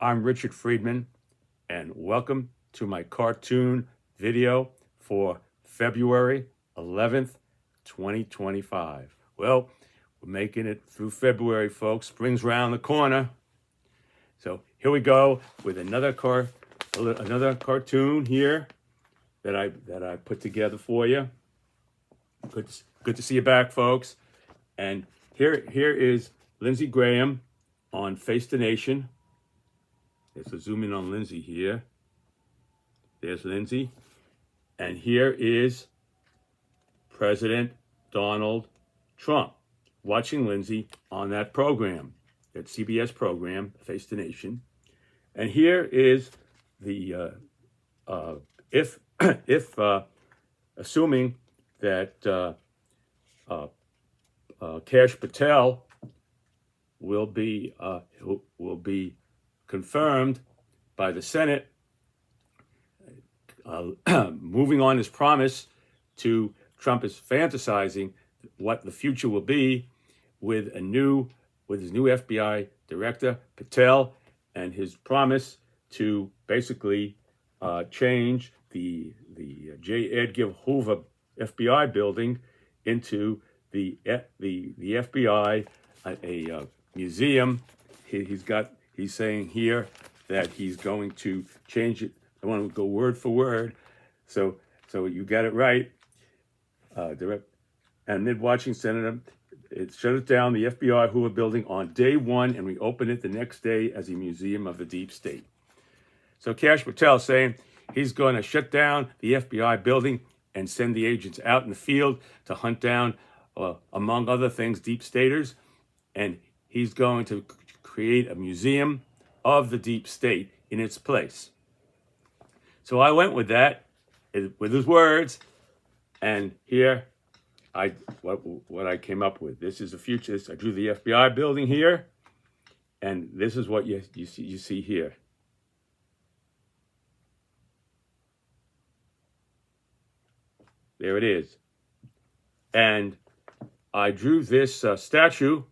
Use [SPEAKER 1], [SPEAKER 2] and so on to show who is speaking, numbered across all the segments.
[SPEAKER 1] I'm Richard Friedman, and welcome to my cartoon video for February 11th, 2025. Well, we're making it through February, folks. Spring's around the corner. So here we go with another cartoon here that I put together for you. Good to see you back, folks. And here is Lindsey Graham on Face the Nation. Let's zoom in on Lindsey here. There's Lindsey. And here is President Donald Trump watching Lindsey on that program, that CBS program, Face the Nation. And here is the, if assuming that Kash Patel will be confirmed by the Senate, moving on his promise to Trump is fantasizing what the future will be with his new FBI director Patel, and his promise to basically change the J. Edgar Hoover FBI building into the FBI a museum. He's saying here that he's going to change it. I want to go word for word. So you got it right. And mid-watching Senator, it shut it down, the FBI Hoover building, on day one, and reopened it the next day as a museum of the deep state. So Kash Patel saying he's going to shut down the FBI building and send the agents out in the field to hunt down, among other things, deep staters. And he's going to create a museum of the deep state in its place. So I went with that, with his words, and here what I came up with. This is the future. I drew the FBI building here, and this is what you see here. There it is. And I drew this statue.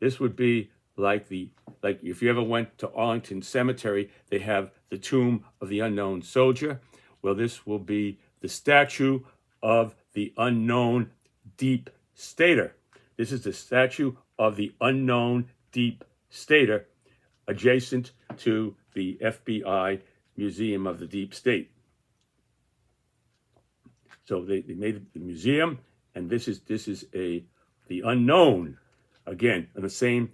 [SPEAKER 1] This would be like if you ever went to Arlington Cemetery, they have the tomb of the unknown soldier. Well, this will be the statue of the unknown deep stater. This is the statue of the unknown deep stater adjacent to the FBI Museum of the Deep State. So they made the museum, and this is the unknown, again, in the same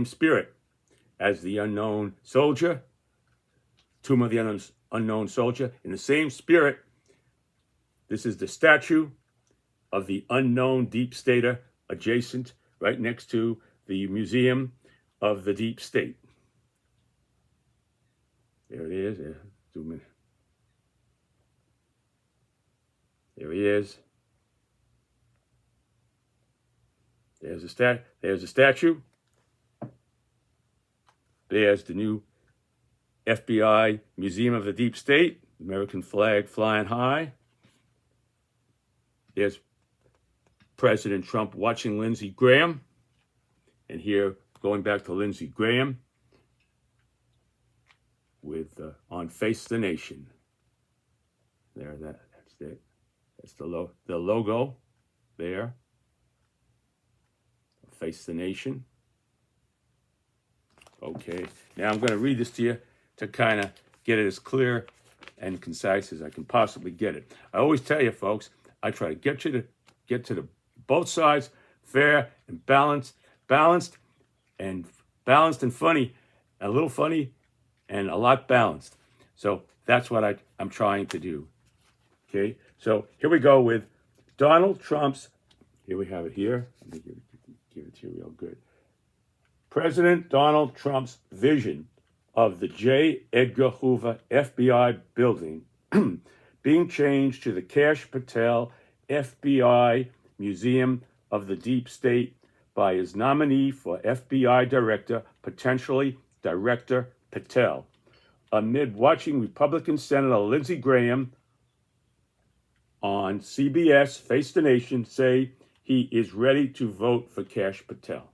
[SPEAKER 1] spirit as the unknown soldier, tomb of the unknown soldier. In the same spirit, this is the statue of the unknown deep stater adjacent, right next to the Museum of the Deep State. There it is. Zoom in. There he is. There's a statue. There's the new FBI Museum of the Deep State, American flag flying high. There's President Trump watching Lindsey Graham. And here, going back to Lindsey Graham with on Face the Nation. There, that's it. That's the logo there. Face the Nation. Okay, now I'm going to read this to you to kind of get it as clear and concise as I can possibly get it. I always tell you, folks, I try to get to the both sides, fair and balanced and funny, a little funny and a lot balanced. So that's what I'm trying to do. Okay, so here we go with Donald Trump's, here we have it here. Let me give it to you real good. President Donald Trump's vision of the J. Edgar Hoover FBI building being changed to the Kash Patel FBI Museum of the Deep State by his nominee for FBI Director, potentially Director Patel, amid watching Republican Senator Lindsey Graham on CBS Face the Nation say he is ready to vote for Kash Patel.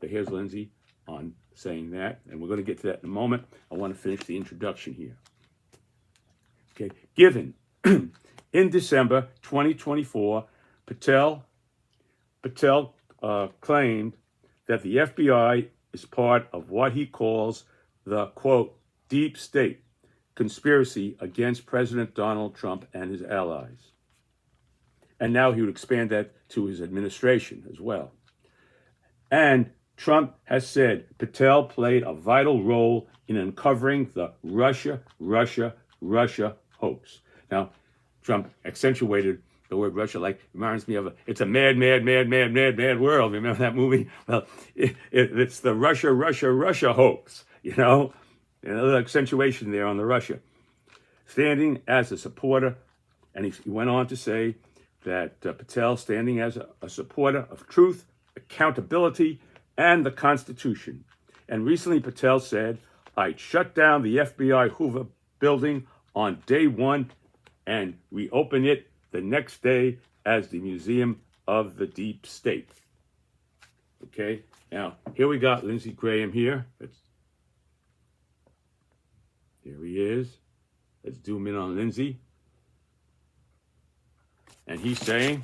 [SPEAKER 1] But here's Lindsey on saying that, and we're going to get to that in a moment. I want to finish the introduction here. Okay, given in December 2024, Patel claimed that the FBI is part of what he calls the, quote, deep state conspiracy against President Donald Trump and his allies. And now he would expand that to his administration as well. And Trump has said Patel played a vital role in uncovering the Russia hoax. Now, Trump accentuated the word Russia, like reminds me of it's a mad world. Remember that movie? Well, it's the Russia hoax, you know? And a little accentuation there on the Russia. Standing as a supporter, and he went on to say that Patel standing as a supporter of truth, accountability, and the Constitution. And recently Patel said, I'd shut down the FBI Hoover building on day one and reopen it the next day as the Museum of the Deep State. Okay, now here we got Lindsey Graham here. Here he is. Let's zoom in on Lindsey. And he's saying,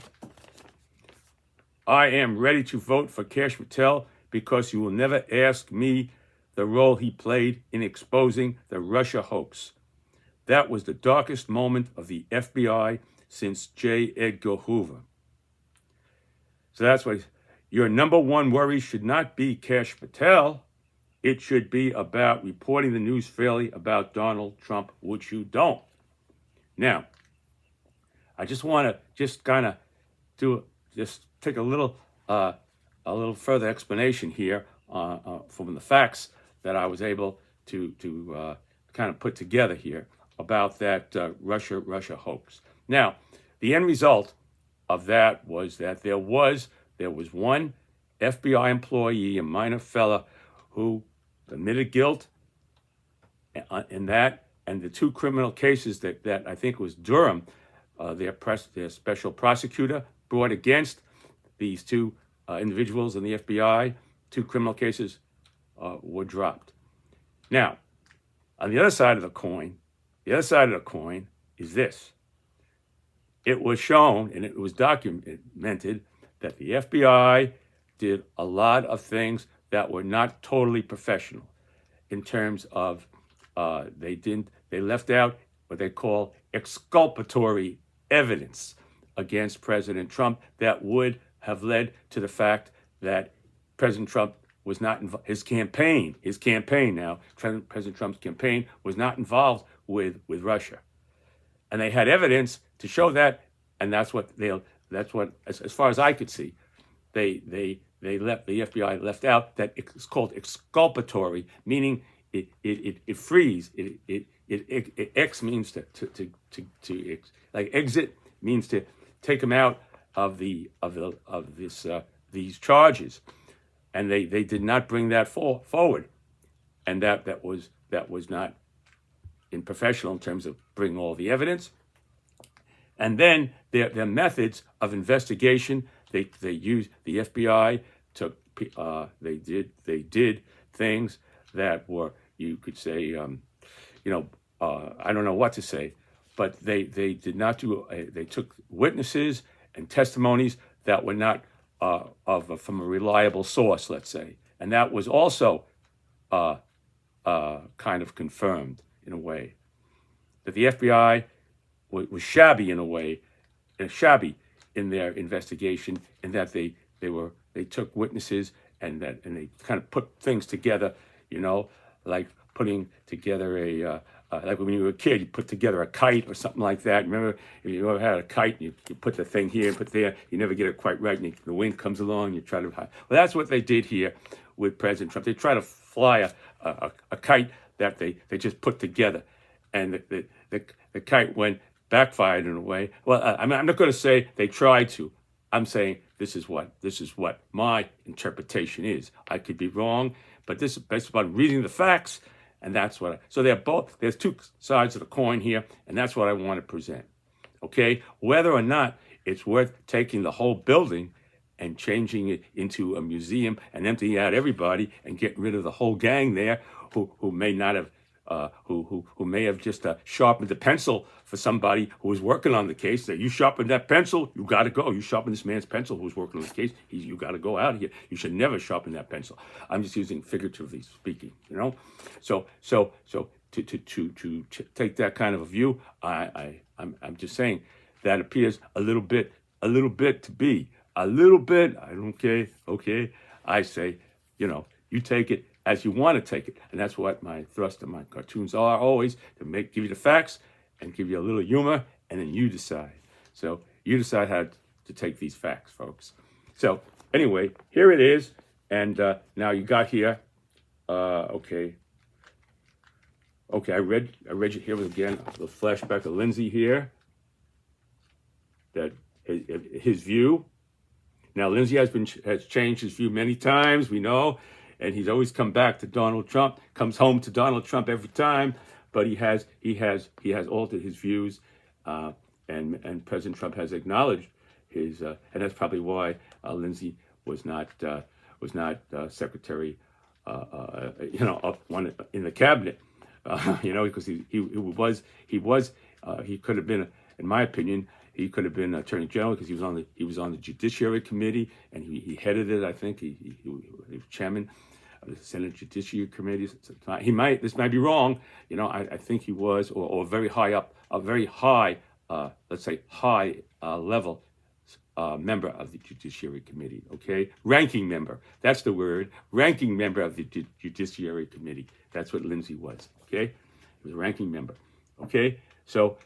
[SPEAKER 1] I am ready to vote for Kash Patel because you will never ask me the role he played in exposing the Russia hoax. That was the darkest moment of the FBI since J. Edgar Hoover. So that's what your number one worry should not be Kash Patel. It should be about reporting the news fairly about Donald Trump, which you don't. Now, I just want to take a little further explanation here from the facts that I was able to kind of put together here about that Russia hoax. Now, the end result of that was that there was one FBI employee, a minor fella, who admitted guilt in that, and the two criminal cases that I think was Durham, their special prosecutor brought against these two individuals in the FBI. Two criminal cases were dropped. Now, on the other side of the coin is this. It was shown and it was documented that the FBI did a lot of things that were not totally professional in terms of they left out what they call exculpatory evidence against President Trump that would have led to the fact that President Trump was not involved. His campaign now, President Trump's campaign was not involved with Russia. And they had evidence to show that, and that's what as far as I could see, the FBI left out that it's called exculpatory, meaning it frees. It ex means to like exit means to take them out of these charges, and they did not bring that forward, and that was not in professional in terms of bringing all the evidence. And then their methods of investigation, they used the FBI took they did things that were, you could say, I don't know what to say, but they did not do. They took witnesses and testimonies that were not from a reliable source, let's say, and that was also kind of confirmed in a way that the FBI was shabby in a way, shabby in their investigation, in that they took witnesses and they kind of put things together, like putting together like when you were a kid, you put together a kite or something like that. Remember, if you ever had a kite, you put the thing here and put there, you never get it quite right, and the wind comes along, you try to hide. Well, that's what they did here with President Trump. They tried to fly a kite that they just put together, and the kite backfired in a way. Well, I'm not going to say they tried to. I'm saying this is what my interpretation is. I could be wrong, but this is based upon reading the facts. And that's so there's two sides of the coin here, and that's what I want to present. Okay? Whether or not it's worth taking the whole building and changing it into a museum and emptying out everybody and getting rid of the whole gang there who may not have who may have just sharpened the pencil for somebody who was working on the case. That you sharpened that pencil, you got to go. You sharpened this man's pencil who was working on the case. You got to go out of here. You should never sharpen that pencil. I'm just using figuratively speaking, you know. So to take that kind of a view, I'm just saying that appears a little bit to be a little bit. I don't care. Okay, I say, you know, you take it as you want to take it. And that's what my thrust of my cartoons are always, to give you the facts and give you a little humor, and then you decide. So you decide how to take these facts, folks. So anyway, here it is. And now you got here, okay, I read you here again, the flashback of Lindsay here, that his view. Now, Lindsay has changed his view many times, we know, and he's always come back to Donald Trump, comes home to Donald Trump every time, but he has altered his views, and President Trump has acknowledged his, and that's probably why Lindsay was not secretary, up one in the cabinet, because he could have been, in my opinion, he could have been Attorney General, because he was on the Judiciary Committee, and he headed it. I think he was chairman of the Senate Judiciary Committee. This might be wrong. I think he was, or very high up, a very high, let's say high level member of the Judiciary Committee. Okay, ranking member. That's the word. Ranking member of the Judiciary Committee. That's what Lindsay was. Okay, he was a ranking member. Okay, so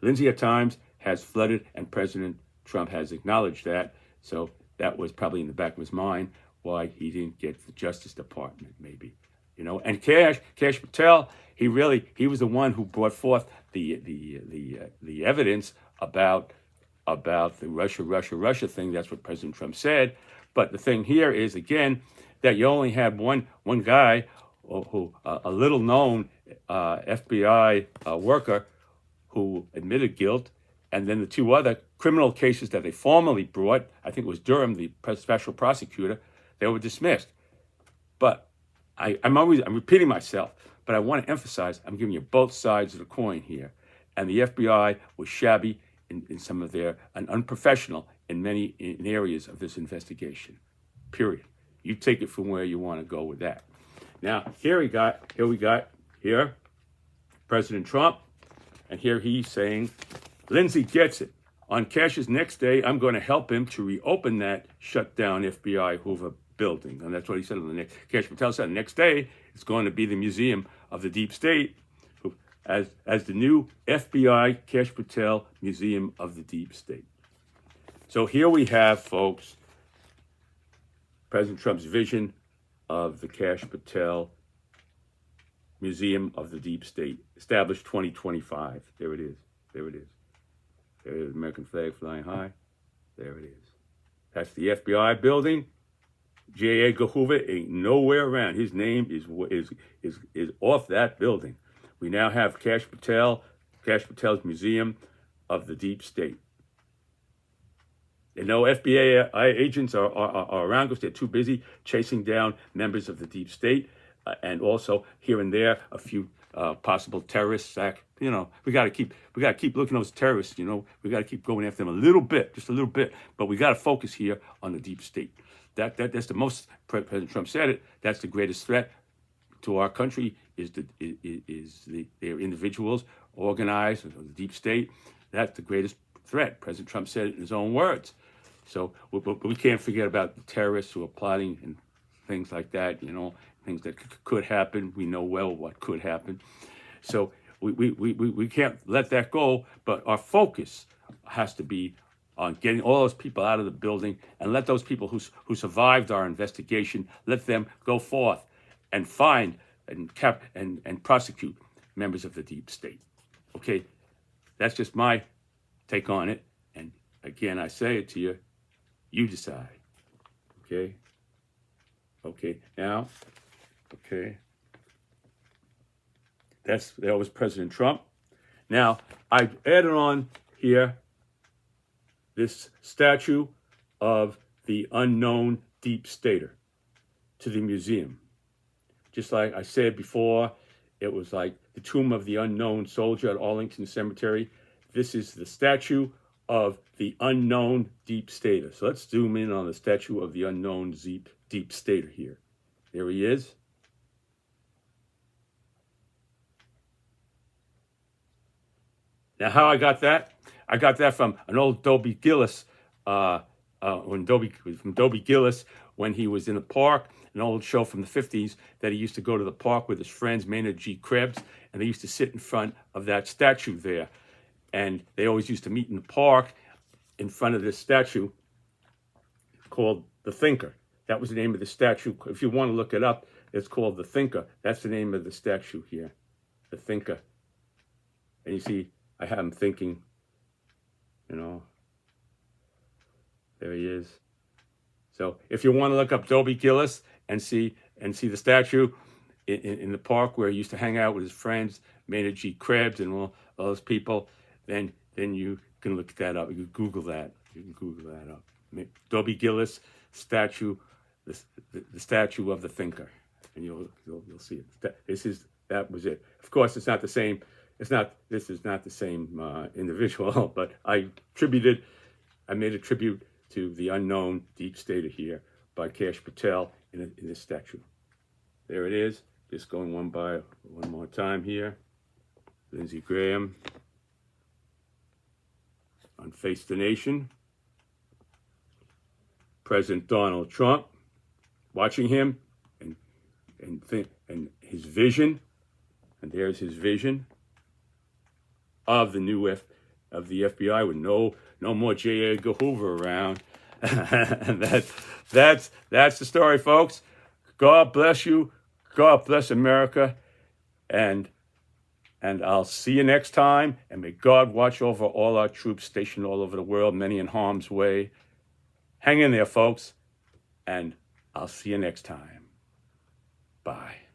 [SPEAKER 1] Lindsay at times has flooded, and President Trump has acknowledged that. So that was probably in the back of his mind why he didn't get the Justice Department, maybe. And Kash Patel, he was the one who brought forth the evidence about the Russia thing. That's what President Trump said. But the thing here is, again, that you only had one guy, who a little known FBI worker, who admitted guilt, and then the two other criminal cases that they formally brought, I think it was Durham, the special prosecutor, they were dismissed. But I'm repeating myself, but I want to emphasize, I'm giving you both sides of the coin here. And the FBI was shabby in some of and unprofessional in many areas of this investigation, period. You take it from where you want to go with that. Now, here we got President Trump, and here he's saying, Lindsay gets it. On Kash's next day, I'm going to help him to reopen that shut down FBI Hoover building. And that's what he said on the next. Kash Patel said the next day, it's going to be the Museum of the Deep State, as the new FBI Kash Patel Museum of the Deep State. So here we have, folks, President Trump's vision of the Kash Patel Museum of the Deep State, established 2025. There it is. There it is. There it is, American flag flying high. There it is. That's the FBI building. J. Edgar Hoover ain't nowhere around. His name is off that building. We now have Kash Patel's Museum of the Deep State. And no FBI agents are around because they're too busy chasing down members of the Deep State, and also here and there a few possible terrorists. We got to keep looking at those terrorists. We got to keep going after them a little bit, just a little bit. But we got to focus here on the Deep State. That's the most. President Trump said it. That's the greatest threat to our country is their individuals organized, the Deep State. That's the greatest threat. President Trump said it in his own words. So we can't forget about the terrorists who are plotting and things like that. Things that could happen. We know well what could happen. So we can't let that go. But our focus has to be on getting all those people out of the building, and let those people who survived our investigation, let them go forth and find and prosecute members of the Deep State. Okay, that's just my take on it. And again, I say it to you, you decide. Okay. Now, that was President Trump. Now, I added on here this statue of the unknown Deepstater to the museum. Just like I said before, it was like the tomb of the unknown soldier at Arlington Cemetery. This is the statue of the unknown Deepstater. So let's zoom in on the statue of the unknown Deepstater here. There he is. Now, how I got that? I got that from an old Dobie Gillis, from Dobie Gillis, when he was in the park, an old show from the 50s, that he used to go to the park with his friends, Maynard G. Krebs, and they used to sit in front of that statue there. And they always used to meet in the park in front of this statue called The Thinker. That was the name of the statue. If you want to look it up, it's called The Thinker. That's the name of the statue here, The Thinker. And you see, I have him thinking, you know, there he is. So if you want to look up Dobie Gillis and see the statue in the park where he used to hang out with his friends, Maynard G. Krebs and all those people, then you can look that up. You can Google that. You can Google that up. Dobie Gillis statue, the statue of the Thinker, and you'll see it. That was it. Of course, it's not the same. This is not the same individual, but I made a tribute to the unknown Deepstater here by Kash Patel in this statue. There it is. Just going one more time here. Lindsey Graham on Face the Nation. President Donald Trump, watching him and his vision, and there's his vision of the new of the FBI with no more J. Edgar Hoover around. And that's the story, folks. God bless you. God bless America. And I'll see you next time. And may God watch over all our troops stationed all over the world, many in harm's way. Hang in there, folks. And I'll see you next time. Bye.